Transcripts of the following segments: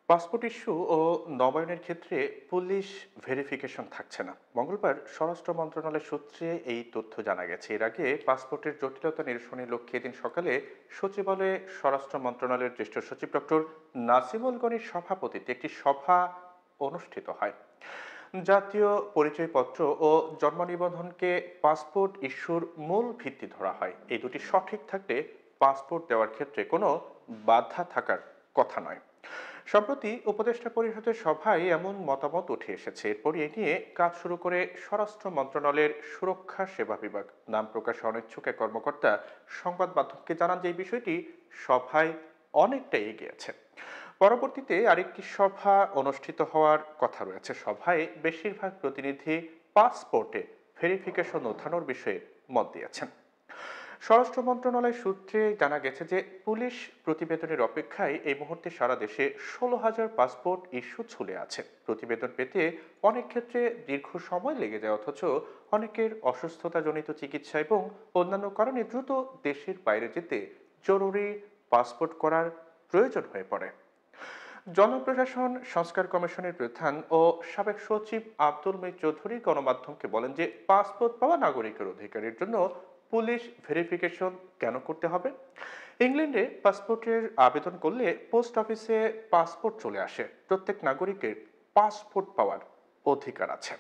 Passport issue ও নবায়নের ক্ষেত্রে police verification থাকছে না। মঙ্গলবার স্বরাষ্ট্র মন্ত্রণালয়ের সূত্রে এই তথ্য জানা গেছে। এর আগে পাসপোর্টের জটিলতা নিরসনের লক্ষ্যে এদিন সকালে সচিবালয়ে স্বরাষ্ট্র মন্ত্রণালয়ের জ্যেষ্ঠ সচিব ডক্টর নাসিমুল গনির সভাপতিত্বে একটি সভা অনুষ্ঠিত হয়। জাতীয় পরিচয়পত্র ও জন্ম নিবন্ধনকে পাসপোর্ট ইস্যুর মূল ভিত্তি ধরা হয়। এই দুটি সঠিক থাকলে পাসপোর্ট দেওয়ার ক্ষেত্রে কোনো বাধা থাকার কথা নয়। সম্প্রতি উপদেষ্টা পরিষদের সভায় এমন মতামত উঠে এসেছে। এরপরই এ নিয়ে কাজ শুরু করে স্বরাষ্ট্র মন্ত্রণালয়ের সুরক্ষা সেবা বিভাগ। নাম প্রকাশে অনিচ্ছুক এক কর্মকর্তা সংবাদ মাধ্যমকে জানান যে এই বিষয়টি সভায় অনেকটা এগিয়েছে। পরবর্তীতে আরেকটি সভা অনুষ্ঠিত হওয়ার কথা রয়েছে। সভায় বেশিরভাগ প্রতিনিধি পাসপোর্টে ভেরিফিকেশন ওঠানোর বিষয়ে মত দিয়েছেন। স্বরাষ্ট্র মন্ত্রণালয় সূত্রে জানা গেছে যে পুলিশ প্রতিবেদনের অপেক্ষায় এই মুহূর্তে সারা দেশে 16,000 পাসপোর্ট ইস্যু ঝুলে আছে। প্রতিবেদন পেতে অনেক ক্ষেত্রে দীর্ঘ সময় লেগে যায়, অথচ অনেকের অসুস্থতাজনিত চিকিৎসা এবং অন্যান্য কারণে দ্রুত দেশের বাইরে যেতে জরুরি পাসপোর্ট করার প্রয়োজন হয়ে পড়ে। জনপ্রশাসন সংস্কার কমিশনের প্রধান ও সাবেক সচিব আব্দুল মঈন চৌধুরী গণমাধ্যমকে বলেন যে পাসপোর্ট পাওয়া নাগরিকের অধিকারের জন্য পুলিশ ভেরিফিকেশন কেন করতে হবে। ইংল্যান্ডে পাসপোর্টের আবেদন করলে পোস্ট অফিসে পাসপোর্ট চলে আসে। প্রত্যেক নাগরিকের পাসপোর্ট পাওয়ার অধিকার আছে।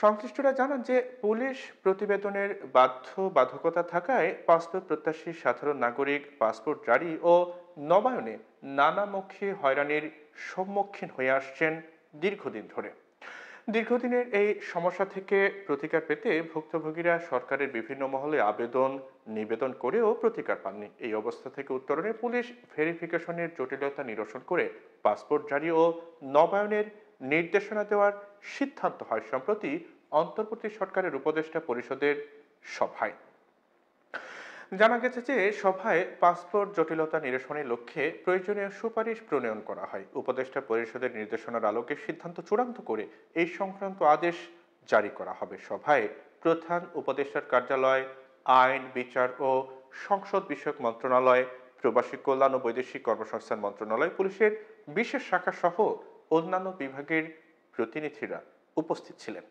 সংশ্লিষ্টরা জানান যে পুলিশ প্রতিবেদনের বাধ্যবাধকতা থাকায় পাসপোর্ট প্রত্যাশী সাধারণ নাগরিক পাসপোর্ট জারি ও নবায়নে নানামুখী হয়রানির সম্মুখীন হয়ে আসছেন দীর্ঘদিন ধরে। দীর্ঘদিনের এই সমস্যা থেকে প্রতিকার পেতে ভুক্তভোগীরা সরকারের বিভিন্ন মহলে আবেদন নিবেদন করেও প্রতিকার পাননি। এই অবস্থা থেকে উত্তরণে পুলিশ ভেরিফিকেশনের জটিলতা নিরসন করে পাসপোর্ট জারি ও নবায়নের নির্দেশনা দেওয়ার সিদ্ধান্ত হয় সম্প্রতি অন্তর্বর্তী সরকারের উপদেষ্টা পরিষদের সভায়। জানা গেছে যে সভায় পাসপোর্ট জটিলতা নিরসনের লক্ষ্যে প্রয়োজনীয় সুপারিশ প্রণয়ন করা হয়। উপদেষ্টা পরিষদের নির্দেশনার আলোকে সিদ্ধান্ত চূড়ান্ত করে এই সংক্রান্ত আদেশ জারি করা হবে। সভায় প্রধান উপদেষ্টার কার্যালয়, আইন, বিচার ও সংসদ বিষয়ক মন্ত্রণালয়, প্রবাসী কল্যাণ ও বৈদেশিক কর্মসংস্থান মন্ত্রণালয়, পুলিশের বিশেষ শাখা সহ অন্যান্য বিভাগের প্রতিনিধিরা উপস্থিত ছিলেন।